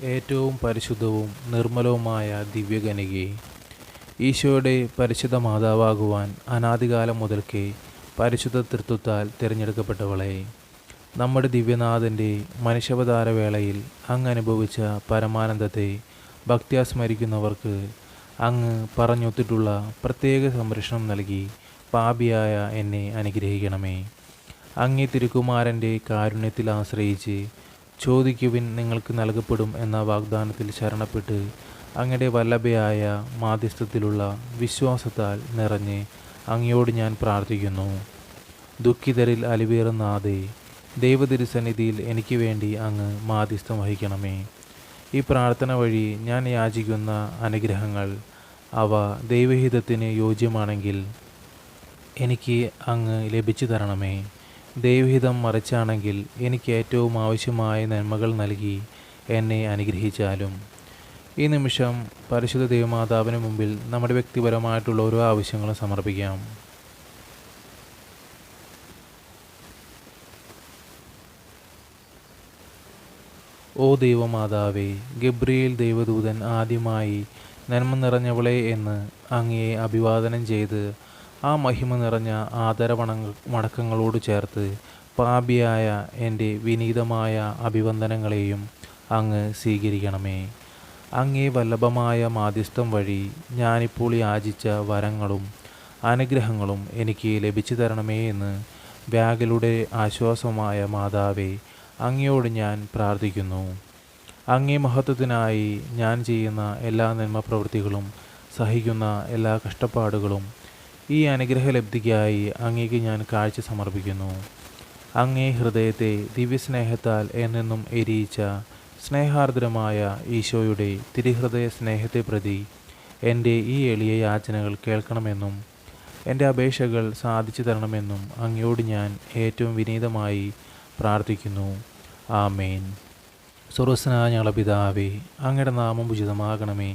ഏറ്റവും പരിശുദ്ധവും നിർമ്മലവുമായ ദിവ്യകന്യകേ, ഈശോയുടെ പരിശുദ്ധ മാതാവാകുവാൻ അനാദികാലം മുതൽക്കേ പരിശുദ്ധ തൃത്വത്താൽ തിരഞ്ഞെടുക്കപ്പെട്ടവളെ, നമ്മുടെ ദിവ്യനാഥൻ്റെ മനുഷ്യാവതാര വേളയിൽ അങ്ങ് അനുഭവിച്ച പരമാനന്ദത്തെ ഭക്ത്യാ സ്മരിക്കുന്നവർക്ക് അങ്ങ് പറഞ്ഞൊത്തിട്ടുള്ള പ്രത്യേക സംരക്ഷണം നൽകി പാപിയായ എന്നെ അനുഗ്രഹിക്കണമേ. അങ്ങേ തിരുക്കുമാരൻ്റെ കാരുണ്യത്തിൽ ആശ്രയിച്ച് ചോദിക്കുവിൻ നിങ്ങൾക്ക് നൽകപ്പെടും എന്ന വാഗ്ദാനത്തിൽ ശരണപ്പെട്ട് അങ്ങയുടെ വല്ലഭയായ മാധ്യസ്ഥത്തിലുള്ള വിശ്വാസത്താൽ നിറഞ്ഞ് അങ്ങയോട് ഞാൻ പ്രാർത്ഥിക്കുന്നു. ദുഃഖിതരിൽ അലിവേറുന്ന നാഥേ, ദൈവതിരുസന്നിധിയിൽ എനിക്ക് വേണ്ടി അങ്ങ് മാധ്യസ്ഥം വഹിക്കണമേ. ഈ പ്രാർത്ഥന വഴി ഞാൻ യാചിക്കുന്ന അനുഗ്രഹങ്ങൾ അവ ദൈവഹിതത്തിന് യോജ്യമാണെങ്കിൽ എനിക്ക് അങ്ങ് ലഭിച്ചു തരണമേ. ദൈവഹിതം മറിച്ചാണെങ്കിൽ എനിക്ക് ഏറ്റവും ആവശ്യമായ നന്മകൾ നൽകി എന്നെ അനുഗ്രഹിച്ചാലും. ഈ നിമിഷം പരിശുദ്ധ ദൈവമാതാവിന് മുമ്പിൽ നമ്മുടെ വ്യക്തിപരമായിട്ടുള്ള ഓരോ ആവശ്യങ്ങളും സമർപ്പിക്കാം. ഓ ദൈവമാതാവേ, ഗബ്രിയേൽ ദൈവദൂതൻ ആദ്യമായി നന്മ നിറഞ്ഞവളെ എന്ന് അങ്ങയെ അഭിവാദനം ചെയ്ത് ആ മഹിമ നിറഞ്ഞ ആദരവണക്കങ്ങളോട് ചേർത്ത് പാപിയായ എൻ്റെ വിനീതമായ അഭിവന്ദനങ്ങളെയും അങ്ങ് സ്വീകരിക്കണമേ. അങ്ങേ വല്ലഭമായ മാധ്യസ്ഥം വഴി ഞാനിപ്പോൾ യാചിച്ച വരങ്ങളും അനുഗ്രഹങ്ങളും എനിക്ക് ലഭിച്ചു തരണമേ എന്ന് വ്യാകുലരുടെ ആശ്വാസമായ മാതാവേ, അങ്ങയോട് ഞാൻ പ്രാർത്ഥിക്കുന്നു. അങ്ങേ മഹത്വത്തിനായി ഞാൻ ചെയ്യുന്ന എല്ലാ നന്മപ്രവൃത്തികളും സഹിക്കുന്ന എല്ലാ കഷ്ടപ്പാടുകളും ഈ അനുഗ്രഹലബ്ധിക്കായി അങ്ങേക്ക് ഞാൻ കാഴ്ച സമർപ്പിക്കുന്നു. അങ്ങേ ഹൃദയത്തെ ദിവ്യസ്നേഹത്താൽ എന്നെന്നും എരിയിച്ച സ്നേഹാർദ്രമായ ഈശോയുടെ തിരുഹൃദയ സ്നേഹത്തെ പ്രതി എൻ്റെ ഈ എളിയ യാചനകൾ കേൾക്കണമെന്നും എൻ്റെ അപേക്ഷകൾ സാധിച്ചു തരണമെന്നും അങ്ങയോട് ഞാൻ ഏറ്റവും വിനീതമായി പ്രാർത്ഥിക്കുന്നു. ആമേൻ. സ്വർഗ്ഗസ്ഥനായ ഞങ്ങളുടെ പിതാവേ, അങ്ങയുടെ നാമം ഉചിതമാകണമേ.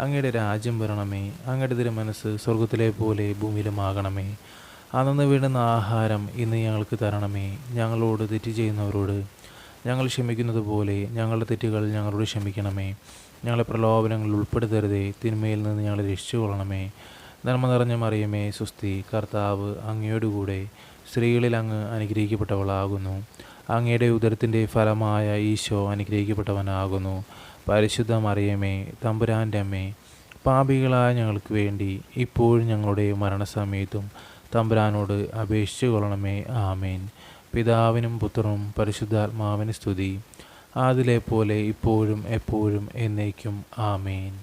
അങ്ങയുടെ രാജ്യം വരണമേ. അങ്ങയുടെ തിരുമനസ്സ് സ്വർഗത്തിലെ പോലെ ഭൂമിയിലുമാകണമേ. അന്നു വേണ്ടുന്ന ആഹാരം ഇന്ന് ഞങ്ങൾക്ക് തരണമേ. ഞങ്ങളോട് തെറ്റ് ചെയ്യുന്നവരോട് ഞങ്ങൾ ക്ഷമിക്കുന്നത് പോലെ ഞങ്ങളുടെ തെറ്റുകൾ ഞങ്ങളോട് ക്ഷമിക്കണമേ. ഞങ്ങളെ പ്രലോഭനങ്ങളിൽ ഉൾപ്പെടുത്തരുതേ, തിന്മയിൽ നിന്ന് ഞങ്ങളെ രക്ഷിച്ചുകൊള്ളണമേ. നന്മ നിറഞ്ഞ മറിയമേ, സ്വസ്തി, കർത്താവ് അങ്ങയോടുകൂടെ സ്ത്രീകളിൽ അങ്ങ് അനുഗ്രഹിക്കപ്പെട്ടവളാകുന്നു. അങ്ങയുടെ ഉദരത്തിൻ്റെ ഫലമായ ഈശോ അനുഗ്രഹിക്കപ്പെട്ടവനാകുന്നു. പരിശുദ്ധ മറിയമേ, തമ്പുരാൻ്റെ അമ്മേ, പാപികളായ ഞങ്ങൾക്ക് വേണ്ടി ഇപ്പോഴും ഞങ്ങളുടെ മരണസമയത്തും തമ്പുരാനോട് അപേക്ഷിച്ചു കൊള്ളണമേ. ആമേൻ. പിതാവിനും പുത്രനും പരിശുദ്ധാത്മാവിന് സ്തുതി, ആദിലെ പോലെ ഇപ്പോഴും എപ്പോഴും എന്നേക്കും. ആമേൻ.